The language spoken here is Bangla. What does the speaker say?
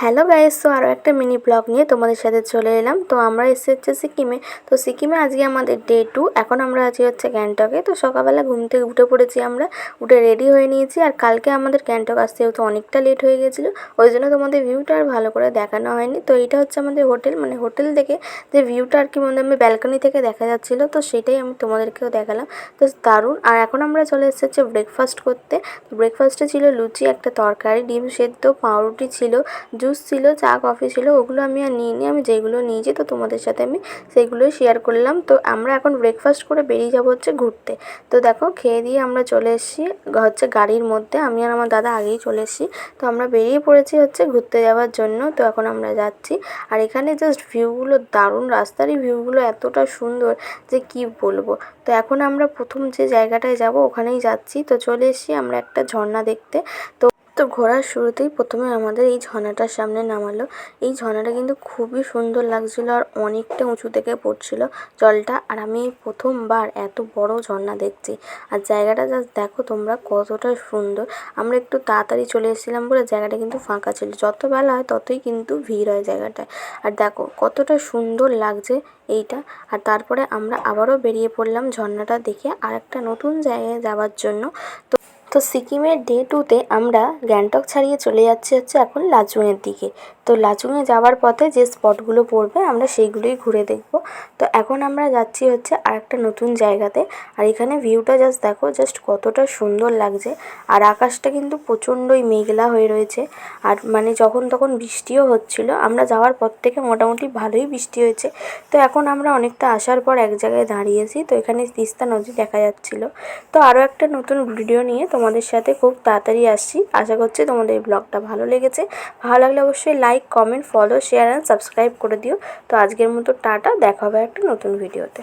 হ্যালো গাইস, তো আরও একটা মিনি ব্লগ নিয়ে তোমাদের সাথে চলে এলাম। তো আমরা এসে হচ্ছে সিকিমে। তো সিকিমে আজকে আমাদের ডে 2। এখন আমরা আছি হচ্ছে গ্যাংটকে। তো সকালবেলা ঘুম থেকে উঠে পড়েছি, আমরা উঠে রেডি হয়ে নিয়েছি। আর কালকে আমাদের গ্যাংটক আসতে যেহেতু অনেকটা লেট হয়ে গেছিলো, ওই জন্য তোমাদের ভিউটা আর ভালো করে দেখানো হয়নি। তো এটা হচ্ছে আমাদের হোটেল, মানে হোটেল থেকে যে ভিউটা আর কি মানে আমি ব্যালকনি থেকে দেখা যাচ্ছিলো, তো সেটাই আমি তোমাদেরকেও দেখালাম। তো দারুণ। আর এখন আমরা চলে এসেছি ব্রেকফাস্ট করতে। ব্রেকফাস্টে ছিল লুচি, একটা তরকারি, ডিম সেদ্ধ, পাউরুটি ছিল, জুস ছিল, চা কফি ছিল। ওগুলো আমি আর নিইনি, আমি যেগুলো নিয়েছি তো তোমাদের সাথে আমি সেইগুলোই শেয়ার করলাম। তো আমরা এখন ব্রেকফাস্ট করে বেরিয়ে যাবো হচ্ছে ঘুরতে। তো দেখো খেয়ে দিয়ে আমরা চলে এসেছি হচ্ছে গাড়ির মধ্যে। আমি আর আমার দাদা আগেই চলে এসেছি। তো আমরা বেরিয়ে পড়েছি হচ্ছে ঘুরতে যাওয়ার জন্য। তো এখন আমরা যাচ্ছি। আর এখানে জাস্ট ভিউগুলো দারুণ, রাস্তারই ভিউগুলো এতটা সুন্দর যে কি বলবো। তো এখন আমরা প্রথম যে জায়গাটায় যাব ওখানেই যাচ্ছি। তো চলে এসেছি আমরা একটা ঝর্ণা দেখতে। তো ঘোরার শুরুতেই প্রথমে আমাদের এই ঝর্ণাটার সামনে নামালো। এই ঝর্ণাটা কিন্তু খুবই সুন্দর লাগছিলো আর অনেকটা উঁচু থেকে পড়ছিল জলটা। আর আমি প্রথমবার এত বড় ঝর্ণা দেখছি। আর জায়গাটা জাস্ট দেখো তোমরা কতটা সুন্দর। আমরা একটু তাড়াতাড়ি চলে এসেছিলাম বলে জায়গাটা কিন্তু ফাঁকা ছিল। যত বেলা হয় ততই কিন্তু ভিড় হয় জায়গাটায়। আর দেখো কতটা সুন্দর লাগছে এইটা। আর তারপরে আমরা আবারও বেরিয়ে পড়লাম ঝর্ণাটা দেখে আর একটা নতুন জায়গায় যাওয়ার জন্য। তো সিকিমের ডে 2তে আমরা গ্যাংটক ছাড়িয়ে চলে যাচ্ছি হচ্ছে এখন লাচুংয়ের দিকে। তো লাচুংয়ে যাওয়ার পথে যে স্পটগুলো পড়বে আমরা সেইগুলোই ঘুরে দেখব। তো এখন আমরা যাচ্ছি হচ্ছে আরেকটা নতুন জায়গাতে। আর এখানে ভিউটা জাস্ট দেখো, জাস্ট কতটা সুন্দর লাগছে। আর আকাশটা কিন্তু প্রচণ্ডই মেঘলা হয়ে রয়েছে। আর মানে যখন তখন বৃষ্টিও হচ্ছিল। আমরা যাওয়ার পর থেকে মোটামুটি ভালোই বৃষ্টি হয়েছে। তো এখন আমরা অনেকটা আসার পর এক জায়গায় দাঁড়িয়েছি। তো এখানে তিস্তা নদী দেখা যাচ্ছিল। তো আরও একটা নতুন ভিডিও নিয়ে তোমাদের সাথে খুব তাড়াতাড়ি আসছি। আশা করছি তোমাদের এই ব্লগটা ভালো লেগেছে। ভালো লাগলে অবশ্যই like, comment, follow, share and subscribe করে দিও। তো আজকের মতো টাটা, দেখা হবে একটা নতুন ভিডিওতে।